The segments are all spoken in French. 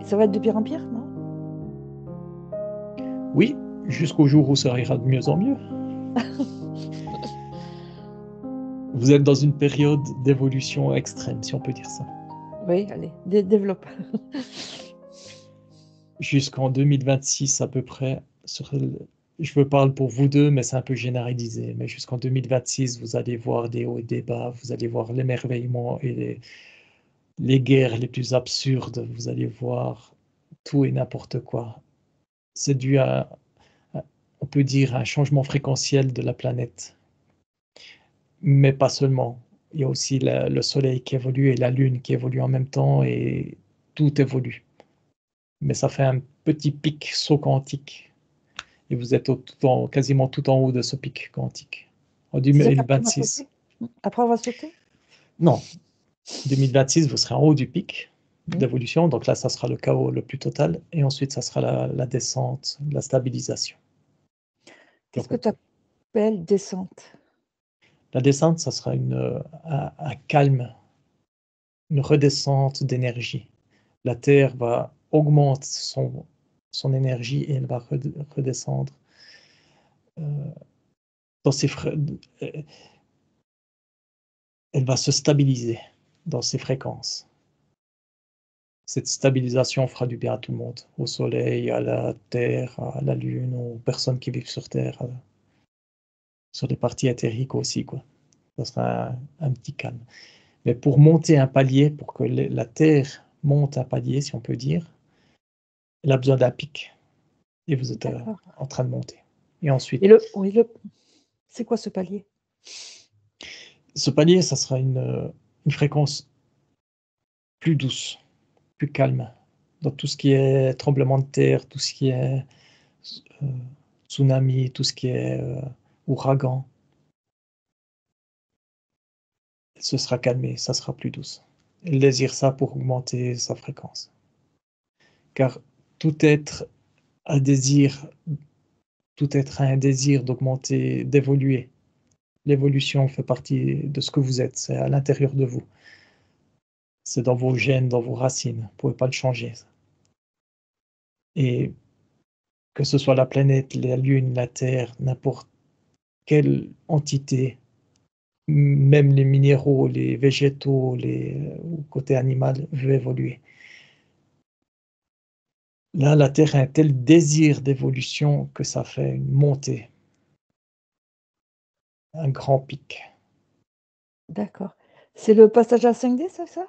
Ça va être de pire en pire, non? Oui, jusqu'au jour où ça ira de mieux en mieux. Vous êtes dans une période d'évolution extrême, si on peut dire ça. Oui, allez, développe. Jusqu'en 2026 à peu près, je veux parler pour vous deux, mais c'est un peu généralisé, mais jusqu'en 2026, vous allez voir des hauts et des bas, vous allez voir l'émerveillement et les guerres les plus absurdes, vous allez voir tout et n'importe quoi. C'est dû on peut dire, un changement fréquentiel de la planète. Mais pas seulement. Il y a aussi le Soleil qui évolue et la Lune qui évolue en même temps et tout évolue. Mais ça fait un petit pic saut quantique. Et vous êtes quasiment tout en haut de ce pic quantique. En C'est-à-dire qu'après, on va 2026. sauter? Après, on va sauter? Non, 2026, vous serez en haut du pic Oui. d'évolution. Donc là, ça sera le chaos le plus total. Et ensuite, ça sera la descente, la stabilisation. Le Qu'est-ce que tu repos. appelles descente? La descente, ça sera un calme, une redescente d'énergie. La Terre va augmenter son énergie et elle va redescendre euh, dans ses elle va se stabiliser dans ses fréquences. Cette stabilisation fera du bien à tout le monde, au Soleil, à la Terre, à la Lune, aux personnes qui vivent sur Terre, sur les parties éthériques aussi, quoi. Ça sera un petit calme. Mais pour monter un palier, pour que la Terre monte un palier, si on peut dire, elle a besoin d'un pic. Et vous êtes D'accord. en train de monter. Et ensuite, Et c'est quoi ce palier? ce palier, ça sera une fréquence plus douce, plus calme. Dans tout ce qui est tremblement de terre, tout ce qui est euh, tsunami, tout ce qui est ouragan, ce sera calmé, ça sera plus douce. Elle désire ça pour augmenter sa fréquence. Car tout être a désir, tout être a un désir d'augmenter, d'évoluer. L'évolution fait partie de ce que vous êtes, c'est à l'intérieur de vous. C'est dans vos gènes, dans vos racines. Vous ne pouvez pas le changer. Et que ce soit la planète, la Lune, la Terre, n'importe quelle entité, même les minéraux, les végétaux, côté animal, veut évoluer. Là, la Terre a un tel désir d'évolution que ça fait une montée, un grand pic. D'accord. C'est le passage à 5D, c'est ça?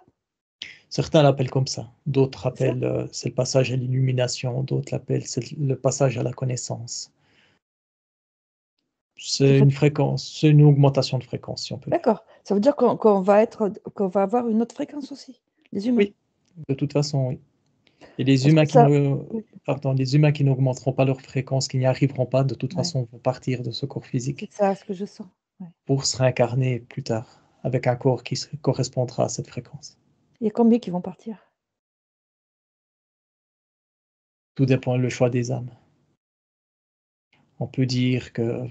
Certains l'appellent comme ça, d'autres C'est ça? appellent c'est le passage à l'illumination, d'autres l'appellent c'est le passage à la connaissance. Ce C'est serait une fréquence, c'est une augmentation de fréquence, si on peut dire. D'accord. Ça veut dire qu'on va avoir une autre fréquence aussi, les humains? Oui, de toute façon, oui. Et les Est-ce que humains ça oui, les humains qui n'augmenteront pas leur fréquence, qui n'y arriveront pas, de toute ouais, façon, vont partir de ce corps c'est physique ça ce que je sens. Ouais. pour se réincarner plus tard, avec un corps qui correspondra à cette fréquence. Il y a combien qui vont partir? Tout dépend du choix des âmes. On peut dire que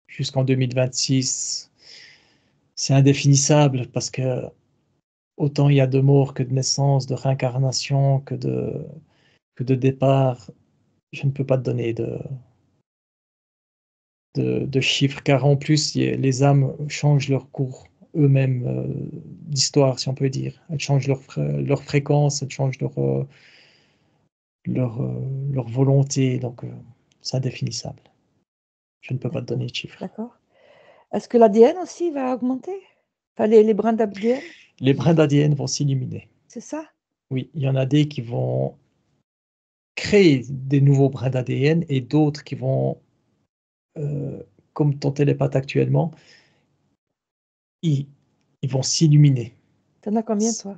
jusqu'en 2026, c'est indéfinissable parce que autant il y a de morts que de naissances, de réincarnation, que de départ. Je ne peux pas te donner de chiffres, car en plus, les âmes changent leur cours eux-mêmes d'histoire, si on peut dire. Elles changent leur fréquence, elles changent leur volonté, donc c'est indéfinissable. Je ne peux pas te D'accord, donner de chiffres. d'accord. Est-ce que l'ADN aussi va augmenter? Enfin les brins d'ADN, Les brins d'ADN vont s'illuminer. c'est ça? Oui, il y en a des qui vont créer des nouveaux brins d'ADN et d'autres qui vont, euh, comme ton télépathe actuellement, ils, ils vont s'illuminer. Tu en as combien toi?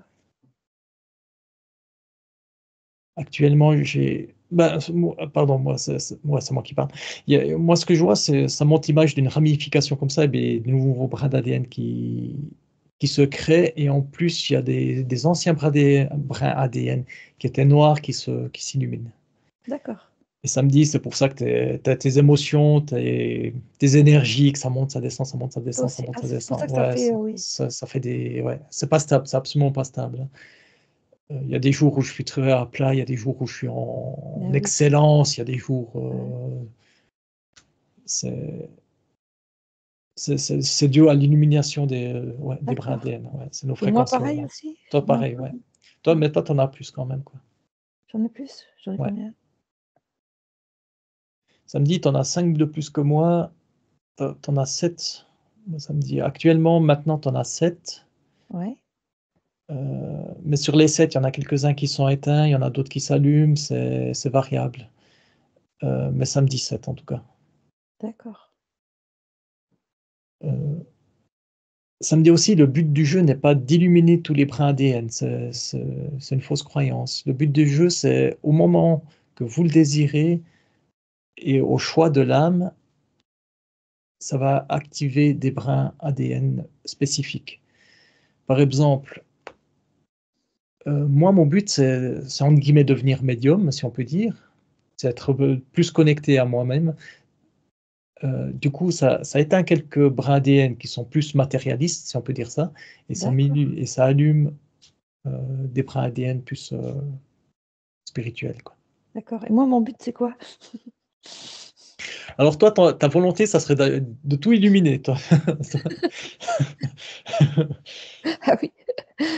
Actuellement, pardon, c'est moi qui parle. Moi, ce que je vois, ça montre l'image d'une ramification comme ça, et bien, de nouveaux brins d'ADN qui se créent. Et en plus, il y a des anciens brins ADN qui étaient noirs qui s'illuminent. D'accord. Et ça me dit, c'est pour ça que tu as tes émotions, tes énergies, que ça monte, ça descend, ça monte, ça Toi descend, ça aussi? monte, Ah ça c'est pour ça descend. que ça Ouais, fait, oui. ça fait des. Ouais, c'est pas stable, c'est absolument pas stable. Il y a des jours où je suis très à plat, il y a des jours où je suis en Ah oui. excellence, il y a des jours, c'est dû à l'illumination des brins D'accord. ADN, ouais, c'est nos Et moi fréquences. pareil aussi? Toi, Moi pareil, ouais. pareil? Toi, Ouais. mais toi, t'en as plus quand même, quoi. J'en ai plus? J'en ai Ouais. combien? Ça me dit, t'en as 5 de plus que moi, t'en as 7. Moi, ça me dit, actuellement, maintenant, t'en as 7. Ouais. Mais sur les 7, il y en a quelques-uns qui sont éteints, il y en a d'autres qui s'allument, c'est variable. Mais ça me dit 7 en tout cas. D'accord. Euh, Ça me dit aussi, le but du jeu n'est pas d'illuminer tous les brins ADN, c'est une fausse croyance. Le but du jeu, c'est au moment que vous le désirez et au choix de l'âme, ça va activer des brins ADN spécifiques. Par exemple, moi, mon but, c'est entre guillemets devenir médium, si on peut dire, c'est être plus connecté à moi-même. Du coup, ça éteint quelques brins ADN qui sont plus matérialistes, si on peut dire ça, et D'accord. ça allume des brins ADN plus spirituels, quoi. D'accord. Et moi, mon but, c'est quoi? Alors toi, ta volonté, ça serait de tout illuminer, toi. Ah oui.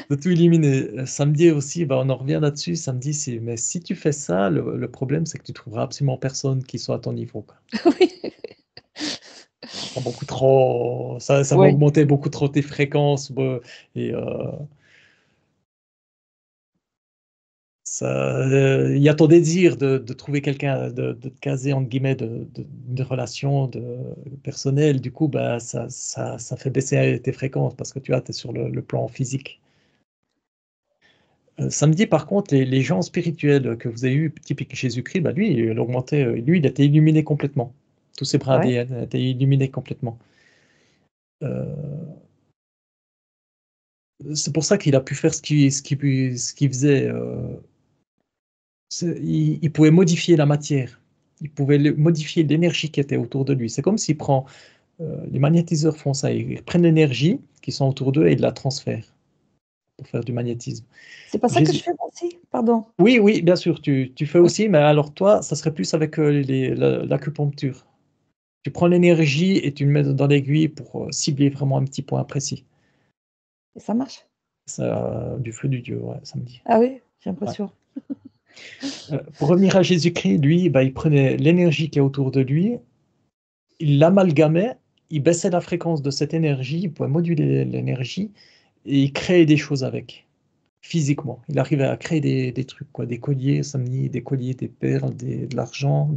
De tout éliminer. Samedi aussi, bah, on en revient là-dessus. Samedi, mais si tu fais ça, le problème, c'est que tu trouveras absolument personne qui soit à ton niveau, quoi. Oui. Ça sera beaucoup trop, ça va Oui. augmenter beaucoup trop tes fréquences, et il y a ton désir de trouver quelqu'un, de te caser entre guillemets de relation personnelle. Du coup, bah, ça fait baisser tes fréquences parce que tu es sur le plan physique. Samedi, par contre, les gens spirituels que vous avez eu, typique Jésus-Christ, bah, lui, il augmentait, lui, il était illuminé complètement. Tous ses brins Ouais. ADN étaient illuminés complètement. Euh, c'est pour ça qu'il a pu faire ce qu'il faisait. Il pouvait modifier la matière. Il pouvait modifier l'énergie qui était autour de lui. C'est comme s'il prend, les magnétiseurs font ça, ils prennent l'énergie qui sont autour d'eux et ils la transfèrent pour faire du magnétisme. C'est pas ça que je Jésus, fais moi aussi? Pardon. oui, oui, bien sûr, tu fais OK. aussi, mais alors toi, ça serait plus avec l'acupuncture. Tu prends l'énergie et tu le mets dans l'aiguille pour cibler vraiment un petit point précis. Et ça marche? Ça, du feu du Dieu, ouais, ça me dit. Ah oui? J'ai Ouais. l'impression. Pour revenir à Jésus-Christ, lui, bah, il prenait l'énergie qui est autour de lui, il l'amalgamait, il baissait la fréquence de cette énergie, il pouvait moduler l'énergie et il créait des choses avec, physiquement. Il arrivait à créer des trucs, quoi, des colliers, ça me dit, des colliers, des perles, de l'argent,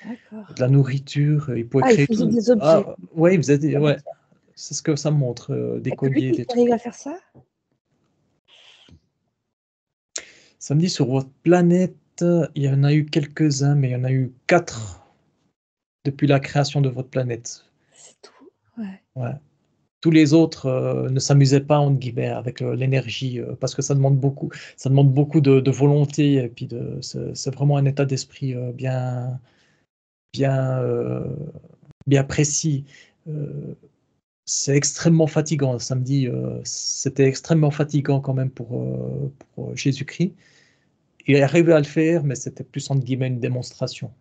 D'accord. de la nourriture, il pouvait Ah, il créer faisait tout. des objets, Ah, ouais, il faisait la ouais, matière. c'est ce que ça me montre, Il des y a que lui colliers, qui des arrive trucs. à faire ça? Ça me dit, sur votre planète, il y en a eu quelques-uns, mais il y en a eu 4 depuis la création de votre planète. C'est tout? Ouais. Ouais. Tous les autres ne s'amusaient pas, entre guillemets, avec l'énergie, parce que ça demande beaucoup de volonté, et puis c'est vraiment un état d'esprit bien, bien précis. Euh, c'est extrêmement fatigant. Samedi, c'était extrêmement fatigant quand même pour Jésus-Christ. Il est arrivé à le faire, mais c'était plus, entre guillemets, une démonstration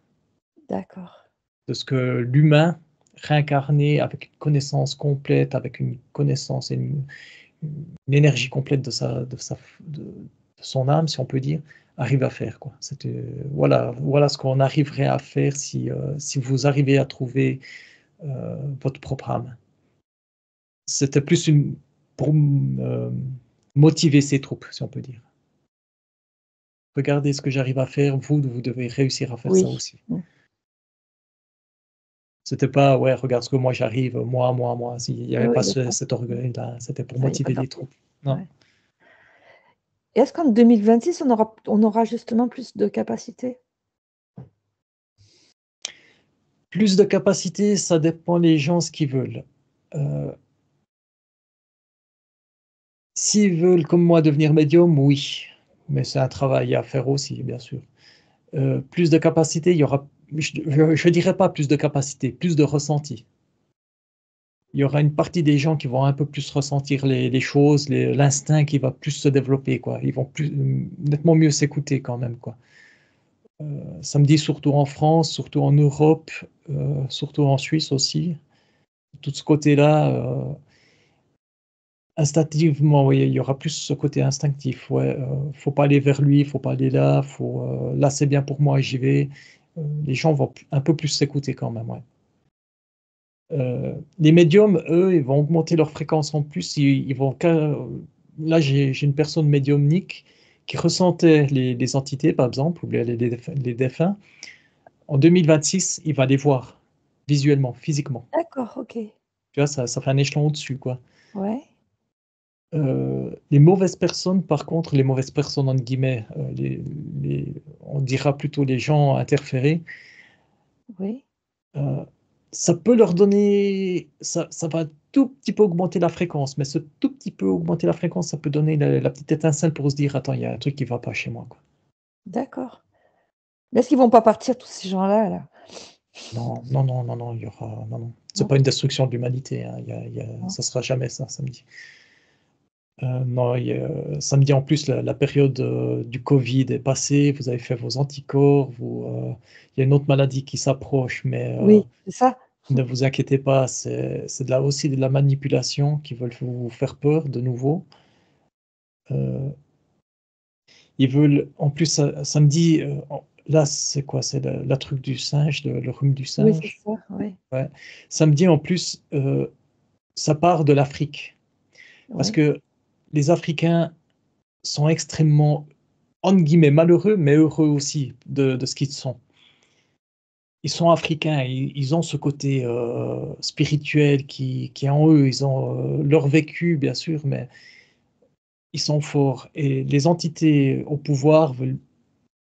D'accord. de ce que l'humain réincarné avec une connaissance complète, avec une connaissance et une énergie complète de son âme, si on peut dire, arrive à faire, quoi. Voilà ce qu'on arriverait à faire si vous arrivez à trouver votre propre âme. C'était plus pour motiver ses troupes, si on peut dire. Regardez ce que j'arrive à faire, vous devez réussir à faire ça Oui. aussi. Mmh. C'était pas, ouais, regarde ce que moi j'arrive, moi. Il n'y avait Oui, pas d'accord. cet orgueil-là, c'était pour Ça, il y a pas motiver les d'orgueil. troupes. Non. Ouais. Et est-ce qu'en 2026, on aura justement plus de capacités? Plus de capacité, ça dépend les gens ce qu'ils veulent. Euh, S'ils veulent, comme moi, devenir médium, oui. Mais c'est un travail à faire aussi, bien sûr. Plus de capacité, il y aura, je ne dirais pas plus de capacité, plus de ressenti. il y aura une partie des gens qui vont un peu plus ressentir les choses, l'instinct qui va plus se développer, quoi. Ils vont nettement mieux s'écouter quand même, quoi. Ça me dit surtout en France, surtout en Europe, surtout en Suisse aussi. Tout ce côté-là, instinctivement, oui, il y aura plus ce côté instinctif. Ouais, faut pas aller vers lui, faut pas aller là, là c'est bien pour moi, j'y vais. Les gens vont un peu plus s'écouter quand même, ouais. Les médiums, eux, ils vont augmenter leur fréquence en plus. Là, j'ai une personne médiumnique qui ressentait les entités, par exemple, ou les défunts. En 2026, il va les voir visuellement, physiquement. D'accord, OK. Tu vois, ça fait un échelon au-dessus, quoi. Ouais, Les mauvaises personnes, par contre, les mauvaises personnes, entre guillemets, on dira plutôt les gens interférés, oui. euh, ça peut leur donner, ça va un tout petit peu augmenter la fréquence, mais ce tout petit peu augmenter la fréquence, ça peut donner la petite étincelle pour se dire, attends, il y a un truc qui va pas chez moi, quoi. D'accord. Mais est-ce qu'ils vont pas partir tous ces gens-là, là? Non, non, non, non, non, il y aura, non, non. C'est Non? pas une destruction de l'humanité, hein. Non? Ça sera jamais ça, samedi. Non, samedi en plus, la période du Covid est passée, vous avez fait vos anticorps, il y a une autre maladie qui s'approche, mais Oui, c'est ça? ne vous inquiétez pas, c'est aussi de la manipulation qui veulent vous faire peur de nouveau. Euh, Ils veulent, en plus, samedi, là, c'est quoi? C'est la truc du singe, le rhume du Oui, c'est singe. ça, oui, Ouais. Samedi, en plus, ça part de l'Afrique. Parce oui. que les Africains sont extrêmement, entre guillemets, malheureux, mais heureux aussi de ce qu'ils sont. Ils sont africains, ils ont ce côté spirituel qui est en eux, ils ont leur vécu, bien sûr, mais ils sont forts. Et les entités au pouvoir veulent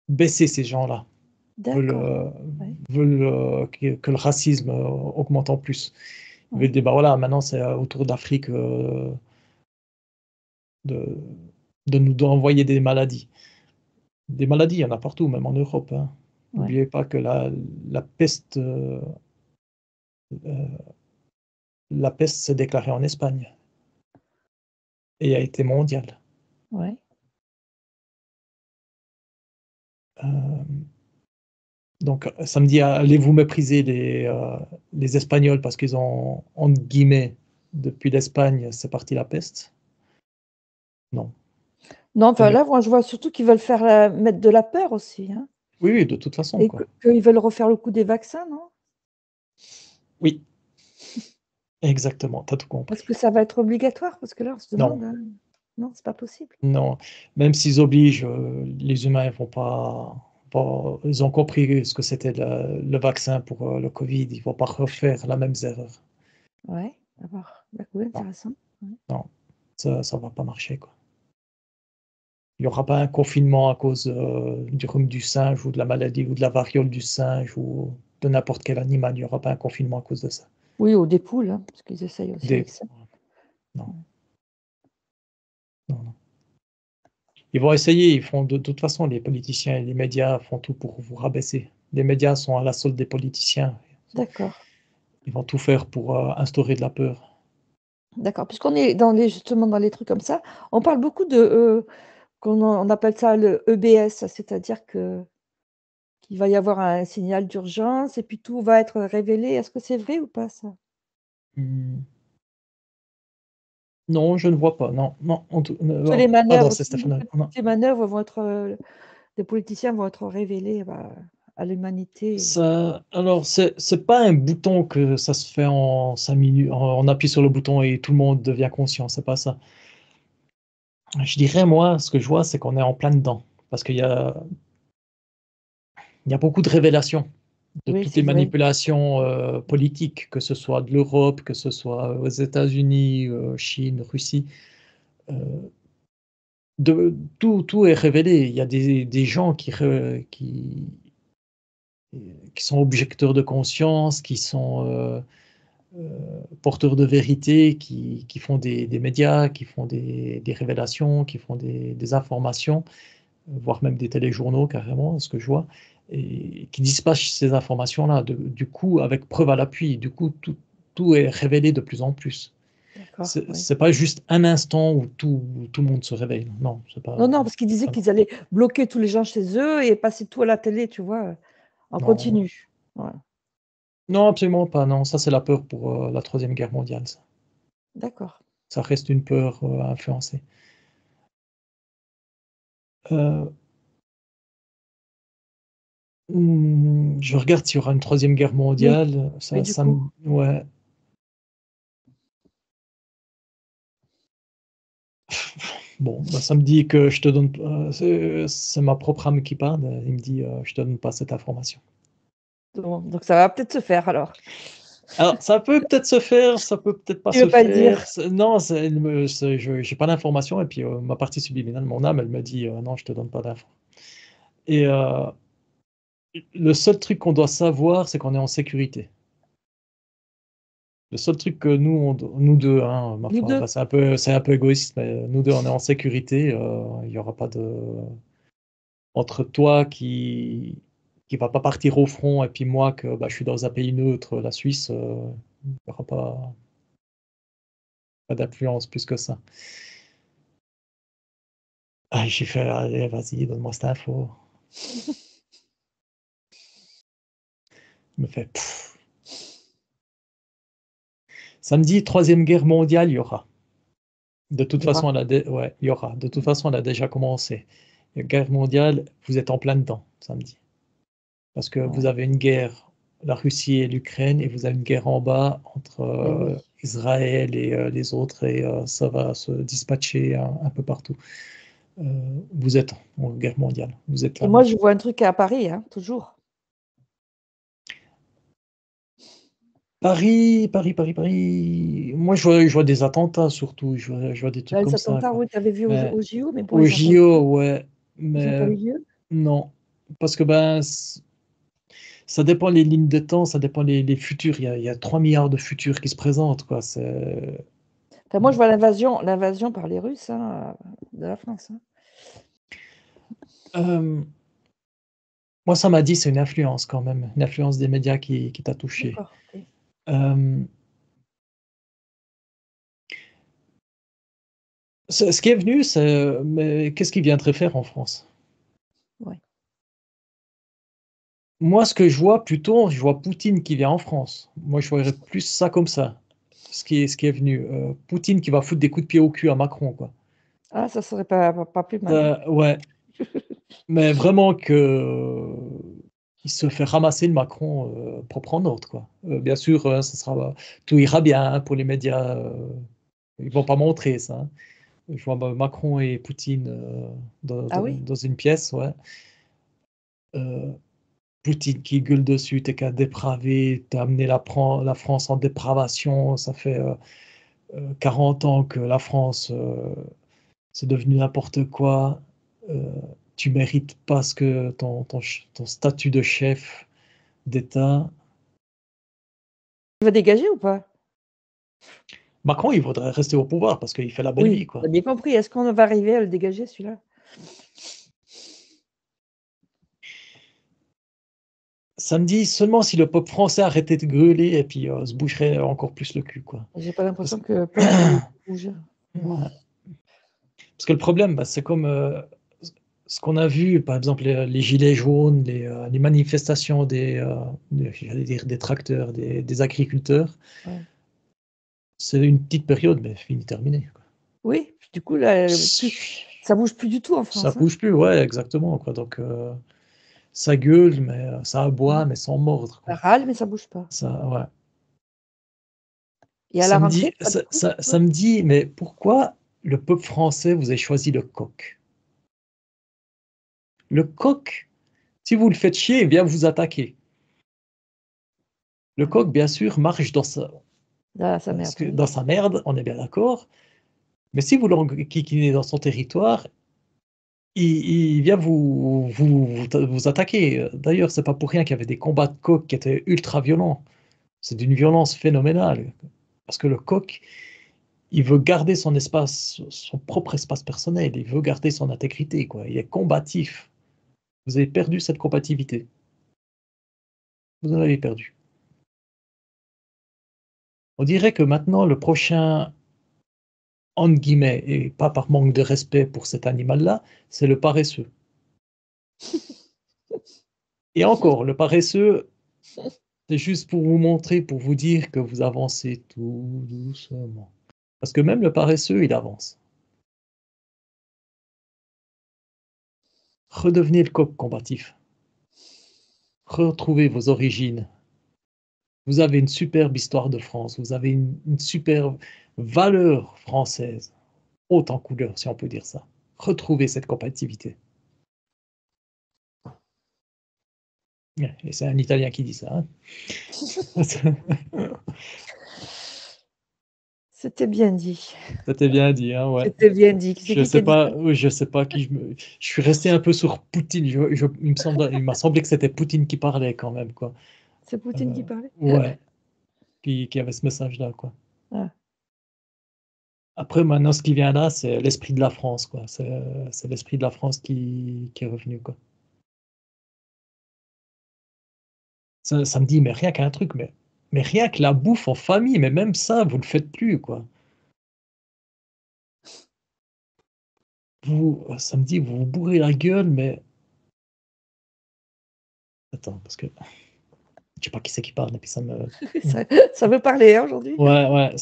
baisser ces gens-là, veulent, D'accord, euh, oui, veulent que le racisme augmente en plus. Ils veulent oui, dire, bah voilà, maintenant c'est autour d'Afrique de, de nous envoyer des maladies. Des maladies, il y en a partout, même en Europe, hein. oui, N'oubliez pas que euh, la peste s'est déclarée en Espagne et a été mondiale. oui. Euh, donc, ça me dit, allez-vous mépriser les Espagnols parce qu'ils ont, entre guillemets, depuis l'Espagne, c'est parti la peste? Non. Non, enfin, Mais- là, moi, je vois surtout qu'ils veulent mettre de la peur aussi, hein, oui, oui, de toute façon, et que quoi. qu'ils veulent refaire le coup des vaccins, non? Oui, exactement, t'as tout Est-ce compris. que ça va être obligatoire? Parce que là, on se demande, Non, non, c'est pas possible. non. Même s'ils obligent, les humains, ils vont pas, ils ont compris ce que c'était le vaccin pour le Covid. Ils vont pas refaire la même erreur. Ouais, d'accord. D'accord, oui, Non, intéressant. Ouais. non, ça va pas marcher, quoi. Il n'y aura pas un confinement à cause du rhume du singe ou de la maladie ou de la variole du singe ou de n'importe quel animal. Il n'y aura pas un confinement à cause de ça. Oui, ou des poules, hein, parce qu'ils essayent aussi Des... avec ça. Non, Ouais. non, non. Ils vont essayer, ils font de toute façon, les politiciens et les médias font tout pour vous rabaisser. Les médias sont à la solde des politiciens. D'accord, Ils vont tout faire pour instaurer de la peur. d'accord. Puisqu'on est justement dans les trucs comme ça, on parle beaucoup on appelle ça le EBS, c'est-à-dire qu'il va y avoir un signal d'urgence et puis tout va être révélé. Est-ce que c'est vrai ou pas ça? Hmm. Non, je ne vois pas. Non, non. Que les Pardon, manœuvres, c'est Stéphane. toutes Non. les manœuvres vont être, des politiciens vont être révélées, bah, à l'humanité. Alors, c'est pas un bouton que ça se fait en 5 minutes. On appuie sur le bouton et tout le monde devient conscient. C'est pas ça. Je dirais, moi, ce que je vois, c'est qu'on est en plein dedans. Parce il y a beaucoup de révélations de Oui, toutes les c'est vrai. manipulations politiques, que ce soit de l'Europe, que ce soit aux États-Unis, Chine, Russie. Euh, tout est révélé. Il y a des gens qui sont objecteurs de conscience, qui sont porteurs de vérité, qui font des médias, qui font des révélations, qui font des informations, voire même des téléjournaux carrément, ce que je vois, et qui dispatchent ces informations-là, du coup, avec preuve à l'appui. Du coup, tout est révélé de plus en plus. D'accord, oui. C'est pas juste un instant où tout le monde se réveille. Non, c'est Non, pas non, parce qu'ils disaient ça qu'ils allaient bloquer tous les gens chez eux et passer tout à la télé, tu vois, en non. continu. Voilà. Non, absolument pas, non. Ça, c'est la peur pour, la 3e guerre mondiale, ça. D'accord. Ça reste une peur, à influencer. Heu, je regarde s'il y aura une 3e guerre Oui, mondiale, mais ça du ça coup, me ouais. Bon, bah, ça me dit que je te donne c'est ma propre âme qui parle, il me dit, «Je te donne pas cette information». donc ça va peut-être se faire alors. Alors, ça peut peut-être se faire, ça peut peut-être pas Tu veux se pas le dire? faire, non, c'est je j'ai pas l'information et puis, ma partie subliminale, mon âme, elle me dit: «Non, je te donne pas d'infos» et le seul truc qu'on doit savoir, c'est qu'on est en sécurité. Le seul truc que nous 2, hein, ma Nous foi, 2. bah, c'est un peu égoïste, mais nous 2, on est en sécurité, il y aura pas de entre toi qui va pas partir au front et puis moi que, bah, je suis dans un pays neutre, la Suisse, il y aura pas d'influence plus que ça. Ah, j'ai fait: «Allez, vas-y, donne-moi cette info». Il me fait: «Pff». Ça me dit 3e guerre mondiale, il y aura. De toute Il y aura. façon, ouais, il y aura. De toute façon, elle a déjà commencé. La guerre mondiale, vous êtes en plein dedans, ça me dit. Parce que vous Ouais, avez une guerre, la Russie et l'Ukraine, et vous avez une guerre en bas entre et oui. Israël et les autres, et ça va se dispatcher un peu partout. Euh, vous êtes en guerre mondiale, vous êtes Et moi, là-dedans. je vois un truc à Paris, hein, toujours. Paris, Paris, Paris, Paris. Moi, je vois des attentats surtout, je vois des trucs Là, les comme ça, attentats, quoi. oui, tu avais vu Mais aux JO, mais bon, au ils ont pas eu JO, lieu. ouais, Ils ont pas mais eu lieu? non. Parce que ben, ça dépend les lignes de temps, ça dépend les futurs. Il y a 3 milliards de futurs qui se présentent, quoi. Enfin, moi, je vois l'invasion par les Russes, hein, de la France, hein. Euh, Moi, ça m'a dit, c'est une influence quand même, une influence des médias qui t'a touché. D'accord, OK. Hem, ce qui est venu, c'est, mais qu'est-ce qu'il viendrait faire en France? Ouais. Moi, ce que je vois plutôt, je vois Poutine qui vient en France. Moi, je voyrais plus ça comme ça, ce qui est venu. Poutine qui va foutre des coups de pied au cul à Macron, quoi. Ah, ça serait pas plus mal, hein. Ouais, mais vraiment que il se fait ramasser le Macron, propre en ordre, quoi. Bien sûr, tout ira bien, hein, pour les médias, ils vont pas montrer ça, hein. Je vois Macron et Poutine, Ah oui? dans une pièce, ouais. Heu, Poutine qui gueule dessus: «Tu qu'un dépravé, tu amené la France en dépravation, ça fait, 40 ans que la France, c'est devenu n'importe quoi, heu, tu mérites pas ce que ton statut de chef d'État». Il va dégager ou pas? Macron, il voudrait rester au pouvoir parce qu'il fait la belle Oui, vie, tu quoi. bien compris. Est-ce qu'on va arriver à le dégager celui-là? Ça me dit seulement si le peuple français arrêtait de gueuler et puis, se boucherait encore plus le cul, quoi. J'ai pas Parce l'impression que le peuple, bouge. ouais. Parce que le problème, bah, c'est comme, ce qu'on a vu, par exemple, les gilets jaunes, les manifestations j'allais dire des tracteurs, des agriculteurs, Ouais. c'est une petite période, mais fini, terminé, quoi. Oui, puis du coup, là, plus ça bouge plus du tout en Ça France, hein. bouge plus, ouais, exactement, quoi, donc ça gueule, mais ça Mmh. aboie, mais sans mordre, Ça quoi. râle, mais ça bouge pas. Ça ouais. Et à Ça la me rentrée, dit pas du coup, ça toi? me dit: «Mais pourquoi le peuple français, vous avez choisi le coq?» Le coq, si vous le faites chier, il vient vous attaquer. Le Ouais. coq, bien sûr, marche Dans sa merde, oui. dans sa merde, on est bien d'accord, mais si vous l'enquiquinez dans son territoire, il vient vous attaquer. D'ailleurs, c'est pas pour rien qu'il y avait des combats de coqs qui étaient ultra violents. C'est d'une violence phénoménale, parce que le coq, il veut garder son espace, son propre espace personnel, il veut garder son intégrité, quoi. Il est combatif. Vous avez perdu cette combativité. Vous en avez perdu. On dirait que maintenant, le prochain, entre guillemets, et pas par manque de respect pour cet animal-là, c'est le paresseux. Et encore, le paresseux, c'est juste pour vous montrer, pour vous dire que vous avancez tout doucement. Parce que même le paresseux, il avance. Redevenez le coq combatif. Retrouvez vos origines. Vous avez une superbe histoire de France. Vous avez une superbe valeur française. Haute en couleur, si on peut dire ça. Retrouvez cette combativité. Et c'est un Italien qui dit ça. Hein. C'était bien dit. C'était bien dit, hein, ouais. C'était bien dit. C'est Je qui sais a dit pas, ça? oui, je sais pas qui je suis resté un peu sur Poutine. Il m'a semblé que c'était Poutine qui parlait quand même, quoi. C'est Poutine qui parlait? Ouais, qui avait ce message-là, quoi. Ah, Après, maintenant, ce qui vient là, c'est l'esprit de la France, quoi. C'est l'esprit de la France qui est revenu, quoi. Ça me dit, mais rien qu'un truc, mais rien que la bouffe en famille, mais même ça, vous le faites plus, quoi. Ça me dit, vous vous bourrez la gueule, mais attends, parce que je sais pas qui c'est qui parle, et puis ça me. ça ça veut parler, hein, aujourd'hui? Ouais,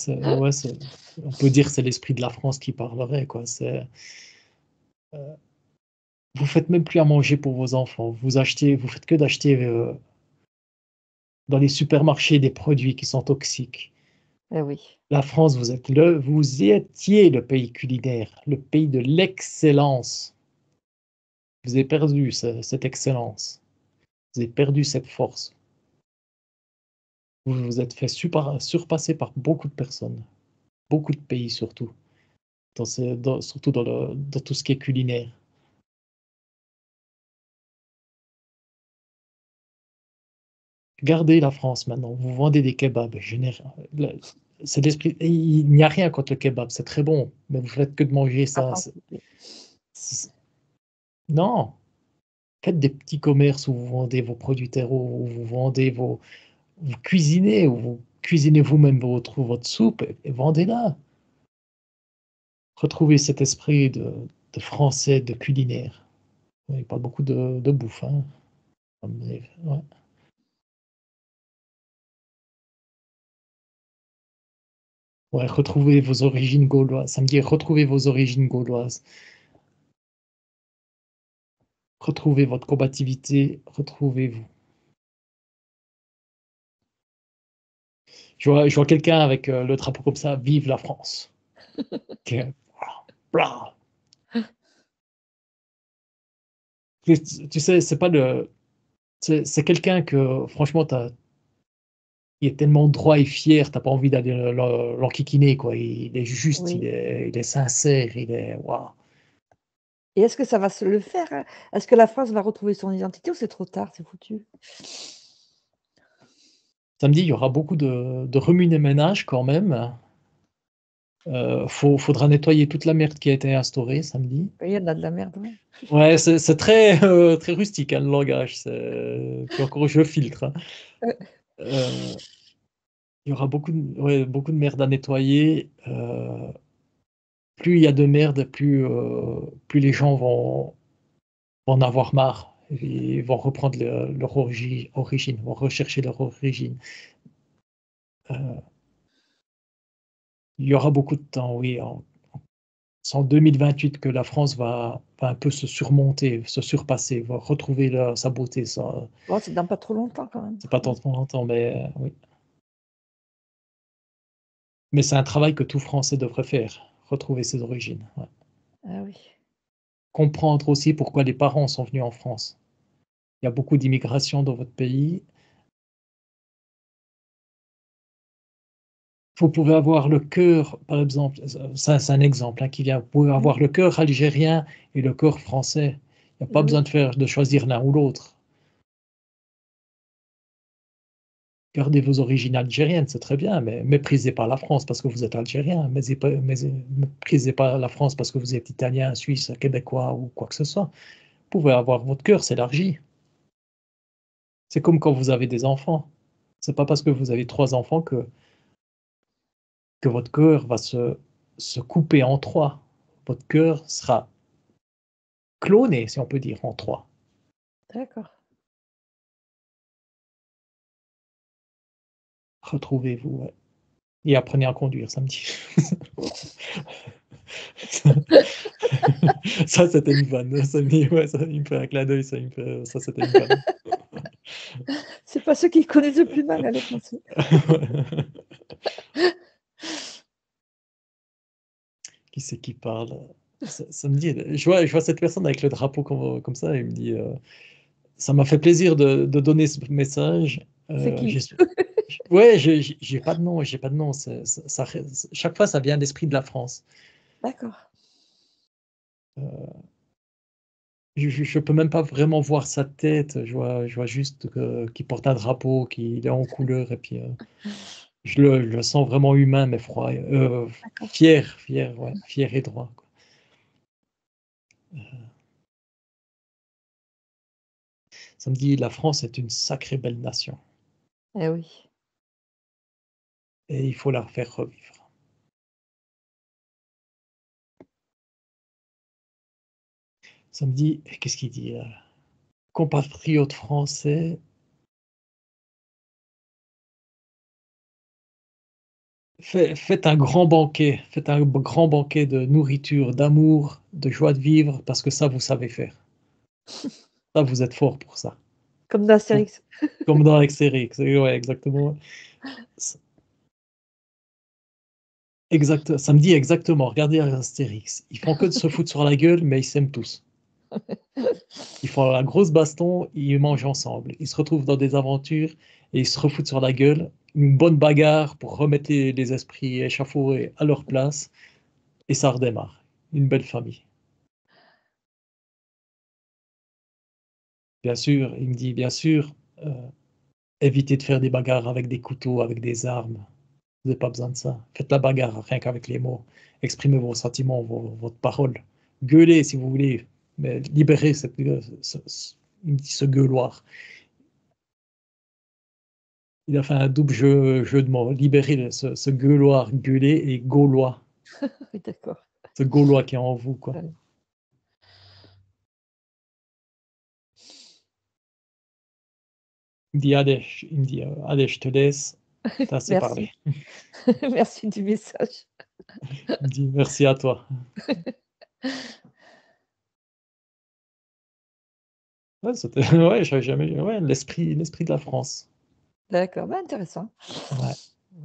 on peut dire c'est l'esprit de la France qui parlerait, quoi. Vous faites même plus à manger pour vos enfants. Vous faites que d'acheter dans les supermarchés des produits qui sont toxiques. Eh oui. La France, vous étiez le pays culinaire, le pays de l'excellence. Vous avez perdu cette excellence. Vous avez perdu cette force. Vous vous êtes fait surpasser par beaucoup de personnes, beaucoup de pays surtout, surtout dans tout ce qui est culinaire. Gardez la France maintenant, vous vendez des kebabs. C'est l'esprit. Il n'y a rien contre le kebab, c'est très bon, mais vous faites que de manger À ça. participer. Non, faites des petits commerces où vous vendez vos produits terreau, où vous vendez vous cuisinez, où vous cuisinez vous-même votre soupe et vendez-la. Retrouvez cet esprit de français, de culinaire. Ouais, il parle beaucoup de bouffe, hein. Ouais. Ouais, retrouvez vos origines gauloises. Ça me dit retrouvez vos origines gauloises. Retrouvez votre combativité, retrouvez-vous. Je vois quelqu'un avec le drapeau comme ça, vive la France. Ok. Blah. Tu sais, c'est pas le. C'est quelqu'un que, franchement, il est tellement droit et fier, t'as pas envie d'aller l'enquiquiner, quoi. Il est juste, Oui. il est sincère, il est. Waouh. Et est-ce que ça va se le faire, hein? Est-ce que la France va retrouver son identité ou c'est trop tard, c'est foutu? Samedi, il y aura beaucoup de remue-ménage quand même. Faudra nettoyer toute la merde qui a été instaurée samedi. Oui, il y en a de la merde, ouais. Ouais, c'est très, très rustique, hein, le langage. Puis encore, je filtre. Hein. Euh, il y aura beaucoup de merde à nettoyer. Plus il y a de merde, plus les gens vont en avoir marre. Ils vont reprendre leur origine, vont rechercher leur origine. Euh, il y aura beaucoup de temps, oui. C'est en 2028 que la France va un peu se surmonter, se surpasser, va retrouver sa beauté. Ça, Bon, c'est dans pas trop longtemps quand même. c'est pas tant trop longtemps, mais oui. Mais c'est un travail que tout Français devrait faire, retrouver ses origines. Ouais. Ah oui. Comprendre aussi pourquoi les parents sont venus en France. Il y a beaucoup d'immigration dans votre pays. Vous pouvez avoir le cœur, par exemple, ça c'est un exemple hein, qui vient, vous pouvez Mmh. avoir le cœur algérien et le cœur français. Il n'y a pas besoin Oui. de choisir l'un ou l'autre. Gardez vos origines algériennes, c'est très bien, mais méprisez pas la France parce que vous êtes algérien, méprisez pas la France parce que vous êtes italien, suisse, québécois ou quoi que ce soit. Vous pouvez avoir votre cœur s'élargit. C'est comme quand vous avez des enfants. C'est pas parce que vous avez 3 enfants que que votre cœur va se couper en trois. Votre cœur sera cloné, si on peut dire, en trois. D'accord. Retrouvez-vous, ouais. Et apprenez à conduire samedi. Ça, c'était une vanne. Ouais, ça, il me fait un clin d'œil, ça, c'était une vanne. C'est pas ceux qui connaissent le plus mal à les Français. Qui c'est qui parle? Ça me dit, je vois cette personne avec le drapeau comme ça, et il me dit, ça m'a fait plaisir de donner ce message. C'est qui? Ouais, j'ai pas de nom, j'ai pas de nom. Chaque fois, ça vient de l'esprit de la France. D'accord. Je peux même pas vraiment voir sa tête. Je vois juste qu'il porte un drapeau, qu'il est en couleur, et puis je le sens vraiment humain, mais froid, D'accord. fier, ouais, fier et droit, quoi. Ça me dit, la France est une sacrée belle nation, Eh oui. et il faut la faire revivre. Ça me dit, qu'est-ce qu'il dit? Compatriotes français, faites un grand banquet, de nourriture, d'amour, de joie de vivre, parce que ça, vous savez faire. Ça, vous êtes fort pour ça. Comme dans Astérix. Comme dans Astérix, ouais, exactement. C Ça me dit exactement, regardez Astérix, ils font que de se foutre sur la gueule, mais ils s'aiment tous. Ils font la grosse baston, ils mangent ensemble. Ils se retrouvent dans des aventures et ils se refoutent sur la gueule. Une bonne bagarre pour remettre les esprits échafaudés à leur place, et ça redémarre. Une belle famille. Bien sûr, il me dit: «Bien sûr, heu, évitez de faire des bagarres avec des couteaux, avec des armes. Vous avez pas besoin de ça. Faites la bagarre rien qu'avec les mots. Exprimez vos sentiments, votre parole. Gueulez si vous voulez, mais libérez cette, il me dit, ce gueuloir». Il a fait un double jeu de mots. Libérer ce gueuloir, gueuler, et gaulois. Oui, d'accord. Ce gaulois qui est en vous, quoi. Ouais. Il me dit: «Allez, je te laisse, tu as assez Merci. parlé». Merci du message. Il me dit: «Merci à toi». Ouais, c'était ouais, j'avais jamais, ouais, l'esprit de la France. D'accord, bah, intéressant. Ouais.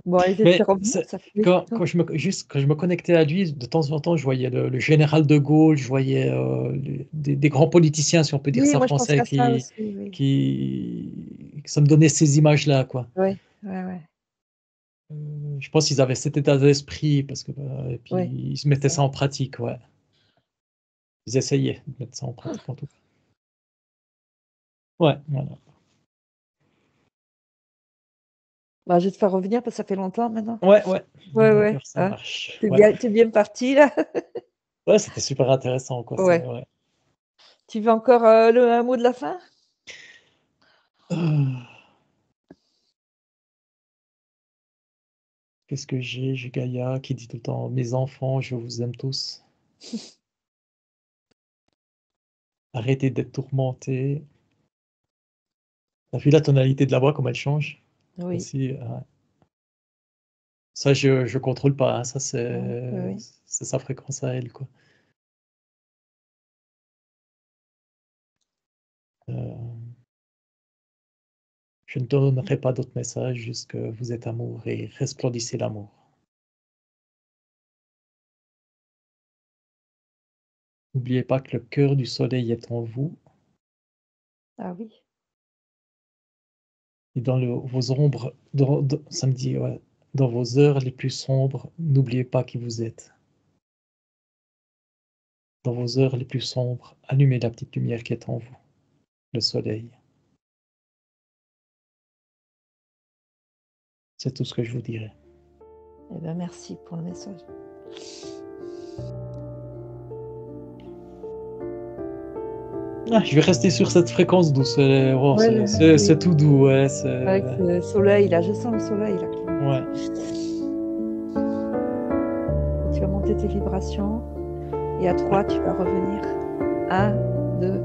Bon, allez, de te Mais faire revenir, c'est ça fait oui, quand toi? quand je me juste quand je me connectais à lui, de temps en temps, je voyais le général de Gaulle, je voyais, des grands politiciens, si on peut dire Oui, ça, moi je pensais français, à ça aussi, oui. ça me donnait ces images-là, quoi. Ouais, ouais, ouais, Je pense qu'ils avaient cet état d'esprit, parce que, et puis ouais, ils se mettaient c'est ça vrai. en pratique, ouais. Ils essayaient de mettre ça en pratique, en tout cas. Ouais, voilà. Bah, je vais te faire revenir parce que ça fait longtemps maintenant. Ouais, ouais, Ouais, ouais, d'accord, ça hein. marche. Tu Ouais. bien parti là? Ouais, c'était super intéressant, quoi, c'est Ouais. ouais. Tu veux encore, le un mot de la fin? Heu, Qu'est-ce que j'ai? J'ai Gaïa qui dit tout le temps: «Mes enfants, je vous aime tous. Arrêtez d'être tourmentés». Tu as vu la tonalité de la voix, comme elle change? Oui. Aussi, ouais. Ça, je contrôle pas, hein, ça, Ouais, oui, c'est oui. sa fréquence à elle, quoi. Heu, je ne donnerai pas d'autres messages, juste que vous êtes amour et resplendissez l'amour. N'oubliez pas que le cœur du soleil est en vous, Ah oui. et dans vos ombres, ça me dit, ouais, dans vos heures les plus sombres, n'oubliez pas qui vous êtes. Dans vos heures les plus sombres, allumez la petite lumière qui est en vous, le soleil. C'est tout ce que je vous dirai. Eh ben, merci pour le message. Ah, je vais rester sur cette fréquence douce, bon, Ouais, c'est oui, tout doux, ouais, avec le soleil là, je sens le soleil là qui ouais. augmenter tes vibrations. Et à 3, tu vas revenir. 1, 2,